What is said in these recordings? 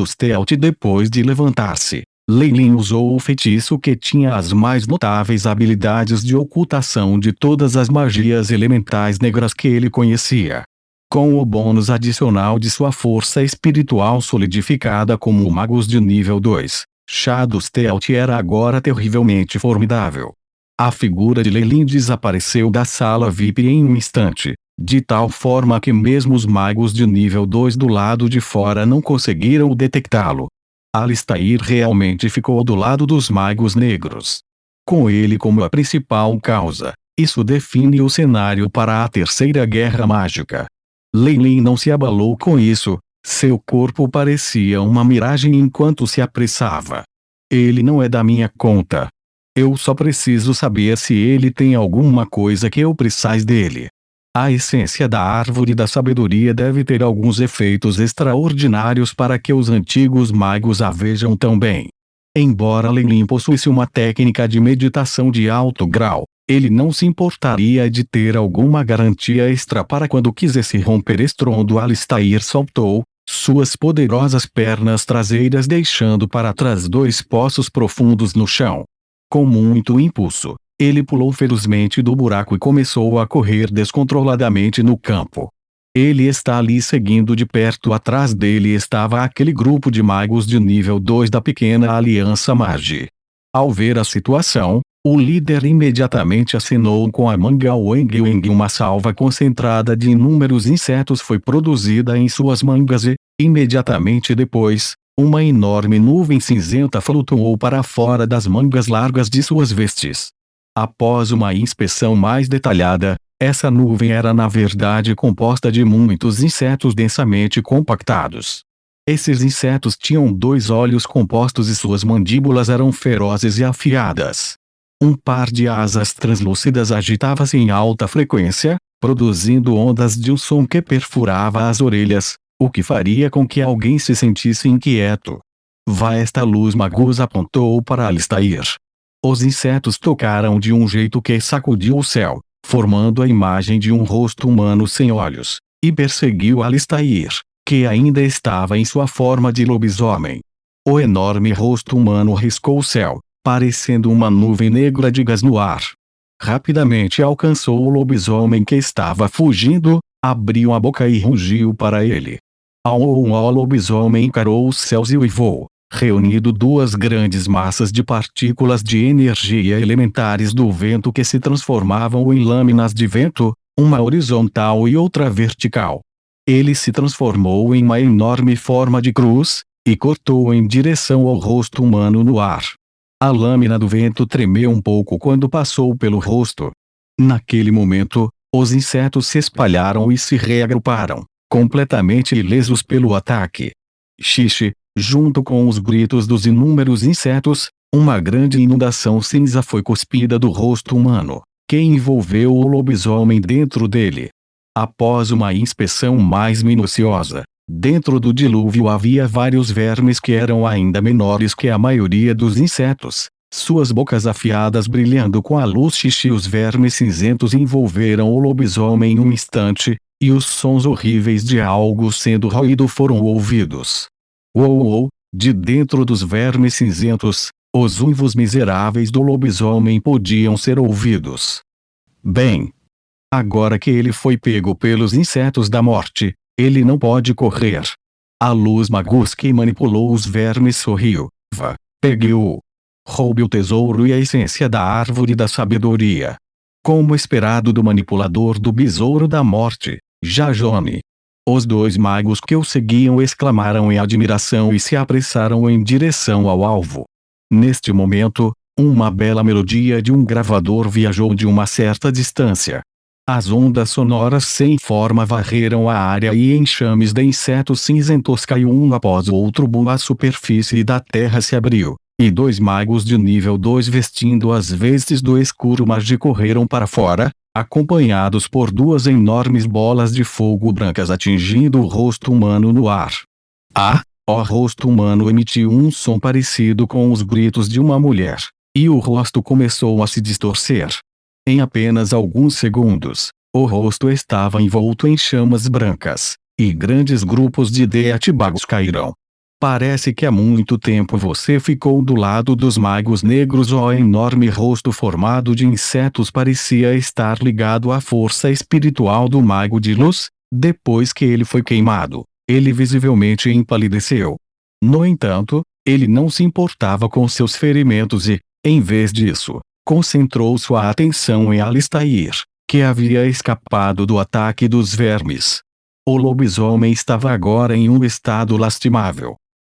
Stealth. Depois de levantar-se, Lei Lin usou o feitiço que tinha as mais notáveis habilidades de ocultação de todas as magias elementais negras que ele conhecia. Com o bônus adicional de sua força espiritual solidificada como magos de nível 2, Stealth era agora terrivelmente formidável. A figura de Lei Lin desapareceu da sala VIP em um instante, de tal forma que mesmo os magos de nível 2 do lado de fora não conseguiram detectá-lo. Alistair realmente ficou do lado dos magos negros. Com ele como a principal causa, isso define o cenário para a Terceira Guerra Mágica. Lei Lin não se abalou com isso, seu corpo parecia uma miragem enquanto se apressava. Ele não é da minha conta. Eu só preciso saber se ele tem alguma coisa que eu preciso dele. A essência da árvore da sabedoria deve ter alguns efeitos extraordinários para que os antigos magos a vejam tão bem. Embora Lei Lin possuísse uma técnica de meditação de alto grau, ele não se importaria de ter alguma garantia extra para quando quisesse romper estrondo. Alistair saltou, suas poderosas pernas traseiras deixando para trás 2 poços profundos no chão. Com muito impulso, ele pulou ferozmente do buraco e começou a correr descontroladamente no campo. Ele está ali seguindo de perto. Atrás dele estava aquele grupo de magos de nível 2 da pequena aliança Magi. Ao ver a situação, o líder imediatamente acenou com a manga Weng Weng. Uma salva concentrada de inúmeros insetos foi produzida em suas mangas e, imediatamente depois, uma enorme nuvem cinzenta flutuou para fora das mangas largas de suas vestes. Após uma inspeção mais detalhada, essa nuvem era na verdade composta de muitos insetos densamente compactados. Esses insetos tinham 2 olhos compostos e suas mandíbulas eram ferozes e afiadas. Um par de asas translúcidas agitava-se em alta frequência, produzindo ondas de um som que perfurava as orelhas, o que faria com que alguém se sentisse inquieto. Vá, esta luz Magus apontou para Alistair. Os insetos tocaram de um jeito que sacudiu o céu, formando a imagem de um rosto humano sem olhos, e perseguiu Alistair, que ainda estava em sua forma de lobisomem. O enorme rosto humano riscou o céu, parecendo uma nuvem negra de gás no ar. Rapidamente alcançou o lobisomem que estava fugindo, abriu a boca e rugiu para ele. O lobisomem encarou os céus e uivou, reunindo 2 grandes massas de partículas de energia elementares do vento que se transformavam em lâminas de vento, uma horizontal e outra vertical. Ele se transformou em uma enorme forma de cruz, e cortou em direção ao rosto humano no ar. A lâmina do vento tremeu um pouco quando passou pelo rosto. Naquele momento, os insetos se espalharam e se reagruparam, completamente ilesos pelo ataque. Xixi, junto com os gritos dos inúmeros insetos, uma grande inundação cinza foi cuspida do rosto humano, que envolveu o lobisomem dentro dele. Após uma inspeção mais minuciosa, dentro do dilúvio havia vários vermes que eram ainda menores que a maioria dos insetos, suas bocas afiadas brilhando com a luz xixi. Os vermes cinzentos envolveram o lobisomem em um instante, e os sons horríveis de algo sendo roído foram ouvidos. Uou! De dentro dos vermes cinzentos, os uivos miseráveis do lobisomem podiam ser ouvidos. Bem, agora que ele foi pego pelos insetos da morte, ele não pode correr. A luz Magus que manipulou os vermes sorriu. Vá, pegue-o. Roube o tesouro e a essência da árvore da sabedoria. Como esperado do manipulador do besouro da morte, Jajone. Os 2 magos que o seguiam exclamaram em admiração e se apressaram em direção ao alvo. Neste momento, uma bela melodia de um gravador viajou de uma certa distância. As ondas sonoras sem forma varreram a área e enxames de insetos cinzentos caiu um após o outro. A superfície da terra se abriu, e 2 magos de nível 2 vestindo as vestes do escuro Magi correram para fora, acompanhados por 2 enormes bolas de fogo brancas atingindo o rosto humano no ar. O rosto humano emitiu um som parecido com os gritos de uma mulher, e o rosto começou a se distorcer. Em apenas alguns segundos, o rosto estava envolto em chamas brancas, e grandes grupos de Deathbugs caíram. Parece que há muito tempo você ficou do lado dos magos negros. O enorme rosto formado de insetos parecia estar ligado à força espiritual do mago de luz. Depois que ele foi queimado, ele visivelmente empalideceu. No entanto, ele não se importava com seus ferimentos e, em vez disso, concentrou sua atenção em Alistair, que havia escapado do ataque dos vermes. O lobisomem estava agora em um estado lastimável.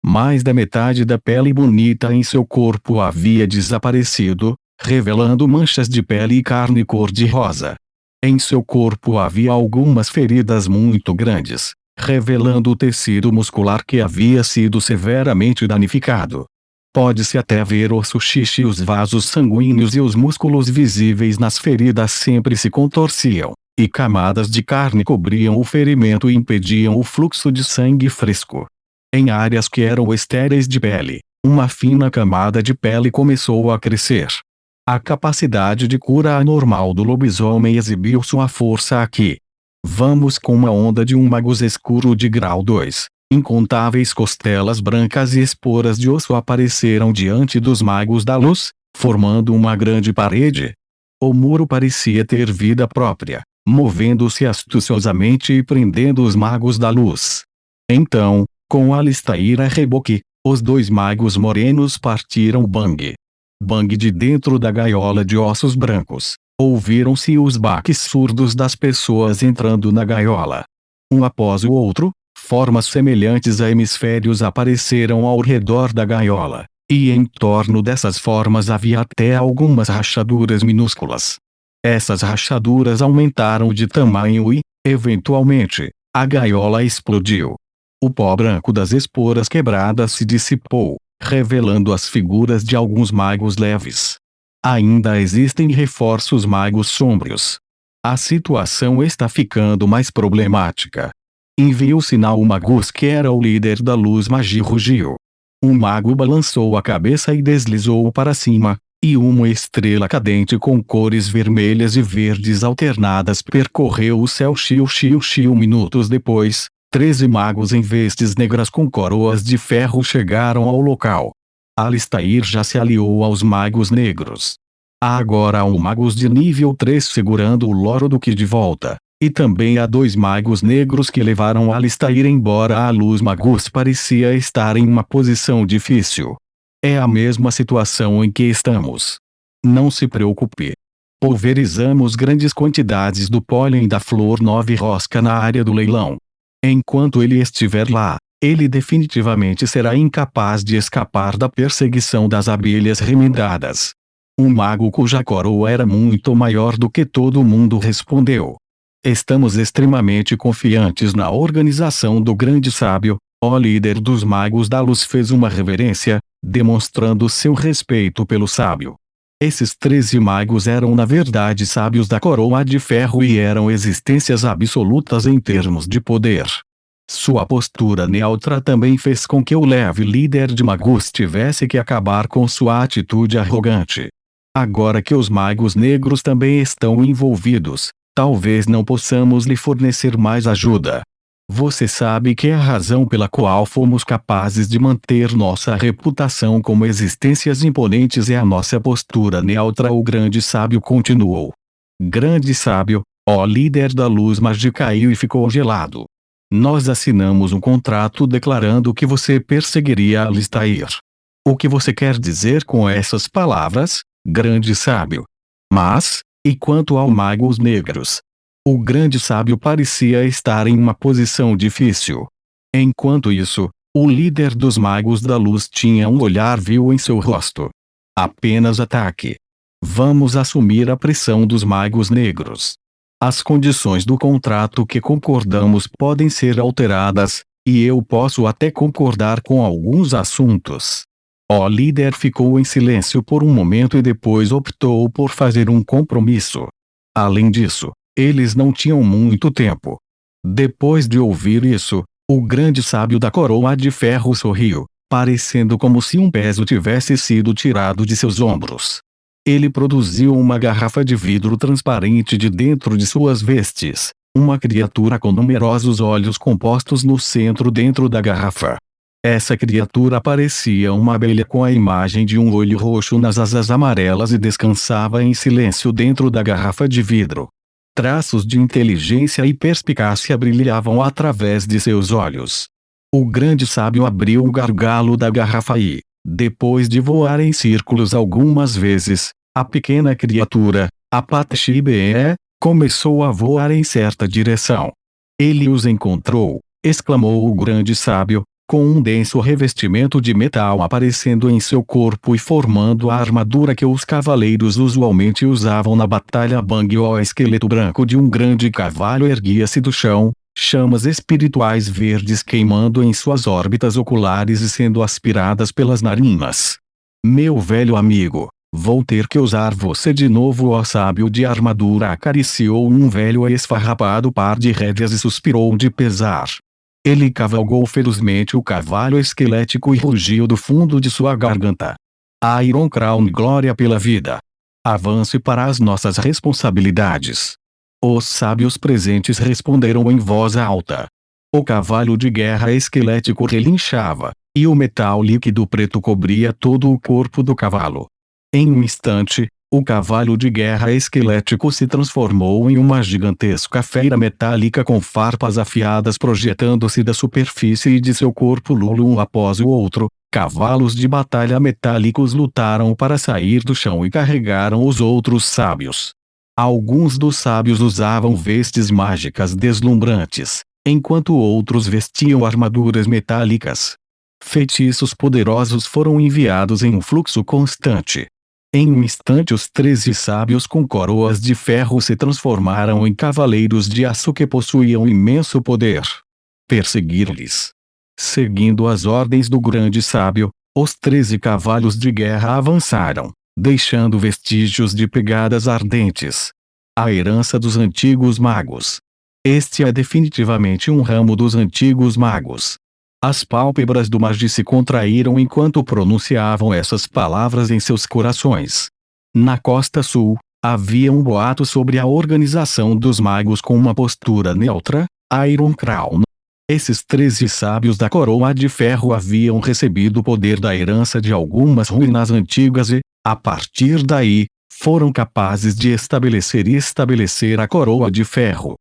Mais da metade da pele bonita em seu corpo havia desaparecido, revelando manchas de pele e carne cor-de-rosa. Em seu corpo havia algumas feridas muito grandes, revelando o tecido muscular que havia sido severamente danificado. Pode-se até ver osso xixi, os vasos sanguíneos e os músculos visíveis nas feridas sempre se contorciam, e camadas de carne cobriam o ferimento e impediam o fluxo de sangue fresco. Em áreas que eram estéreis de pele, uma fina camada de pele começou a crescer. A capacidade de cura anormal do lobisomem exibiu sua força aqui. Vamos com uma onda de um magus escuro de grau 2. Incontáveis costelas brancas e esporas de osso apareceram diante dos magos da luz, formando uma grande parede. O muro parecia ter vida própria, movendo-se astuciosamente e prendendo os magos da luz. Então, com Alistair a reboque, os dois magos morenos partiram bang. Bang de dentro da gaiola de ossos brancos. Ouviram-se os baques surdos das pessoas entrando na gaiola. Um após o outro, formas semelhantes a hemisférios apareceram ao redor da gaiola, e em torno dessas formas havia até algumas rachaduras minúsculas. Essas rachaduras aumentaram de tamanho e, eventualmente, a gaiola explodiu. O pó branco das esporas quebradas se dissipou, revelando as figuras de alguns magos leves. Ainda existem reforços magos sombrios. A situação está ficando mais problemática. Enviou sinal. O magus, que era o líder da luz magia, rugiu. Um mago balançou a cabeça e deslizou para cima, e uma estrela cadente com cores vermelhas e verdes alternadas percorreu o céu. Minutos depois, 13 magos em vestes negras com coroas de ferro chegaram ao local. Alistair já se aliou aos magos negros. Há agora um magos de nível 3 segurando o loro do que de volta, e também há 2 magos negros que levaram Alistair embora. A luz magus parecia estar em uma posição difícil. É a mesma situação em que estamos. Não se preocupe. Pulverizamos grandes quantidades do pólen da flor 9 rosca na área do leilão. Enquanto ele estiver lá, ele definitivamente será incapaz de escapar da perseguição das abelhas remendadas. Um mago cuja coroa era muito maior do que todo mundo respondeu. Estamos extremamente confiantes na organização do grande sábio. O líder dos magos da luz fez uma reverência, demonstrando seu respeito pelo sábio. Esses 13 magos eram na verdade sábios da coroa de ferro e eram existências absolutas em termos de poder. Sua postura neutra também fez com que o leve líder de magos tivesse que acabar com sua atitude arrogante. Agora que os magos negros também estão envolvidos, talvez não possamos lhe fornecer mais ajuda. Você sabe que a razão pela qual fomos capazes de manter nossa reputação como existências imponentes é a nossa postura neutra. O grande sábio continuou. Grande sábio, ó líder da luz magia, caiu e ficou gelado. Nós assinamos um contrato declarando que você perseguiria Alistair. O que você quer dizer com essas palavras, grande sábio? Mas, e quanto ao magos negros? O grande sábio parecia estar em uma posição difícil. Enquanto isso, o líder dos magos da luz tinha um olhar vil em seu rosto. Apenas ataque. Vamos assumir a pressão dos magos negros. As condições do contrato que concordamos podem ser alteradas, e eu posso até concordar com alguns assuntos. O líder ficou em silêncio por um momento e depois optou por fazer um compromisso. Além disso, eles não tinham muito tempo. Depois de ouvir isso, o grande sábio da coroa de ferro sorriu, parecendo como se um peso tivesse sido tirado de seus ombros. Ele produziu uma garrafa de vidro transparente de dentro de suas vestes, uma criatura com numerosos olhos compostos no centro dentro da garrafa. Essa criatura parecia uma abelha com a imagem de um olho roxo nas asas amarelas e descansava em silêncio dentro da garrafa de vidro. Traços de inteligência e perspicácia brilhavam através de seus olhos. O grande sábio abriu o gargalo da garrafa e, depois de voar em círculos algumas vezes, a pequena criatura, a Patshibe, começou a voar em certa direção. Ele os encontrou, exclamou o grande sábio, com um denso revestimento de metal aparecendo em seu corpo e formando a armadura que os cavaleiros usualmente usavam na batalha. Bang! O esqueleto branco de um grande cavalo erguia-se do chão, chamas espirituais verdes queimando em suas órbitas oculares e sendo aspiradas pelas narinas. Meu velho amigo, vou ter que usar você de novo. O sábio de armadura acariciou um velho e esfarrapado par de rédeas e suspirou de pesar. Ele cavalgou ferozmente o cavalo esquelético e rugiu do fundo de sua garganta. Iron Crown, glória pela vida. Avance para as nossas responsabilidades. Os sábios presentes responderam em voz alta. O cavalo de guerra esquelético relinchava, e o metal líquido preto cobria todo o corpo do cavalo. Em um instante, o cavalo de guerra esquelético se transformou em uma gigantesca feira metálica com farpas afiadas projetando-se da superfície e de seu corpo. Um após o outro, cavalos de batalha metálicos lutaram para sair do chão e carregaram os outros sábios. Alguns dos sábios usavam vestes mágicas deslumbrantes, enquanto outros vestiam armaduras metálicas. Feitiços poderosos foram enviados em um fluxo constante. Em um instante os 13 sábios com coroas de ferro se transformaram em cavaleiros de aço que possuíam imenso poder. Perseguir-lhes. Seguindo as ordens do grande sábio, os 13 cavalos de guerra avançaram, deixando vestígios de pegadas ardentes. A herança dos antigos magos. Este é definitivamente um ramo dos antigos magos. As pálpebras do magi se contraíram enquanto pronunciavam essas palavras em seus corações. Na costa sul, havia um boato sobre a organização dos magos com uma postura neutra, Iron Crown. Esses 13 sábios da coroa de ferro haviam recebido o poder da herança de algumas ruínas antigas e, a partir daí, foram capazes de estabelecer a coroa de ferro.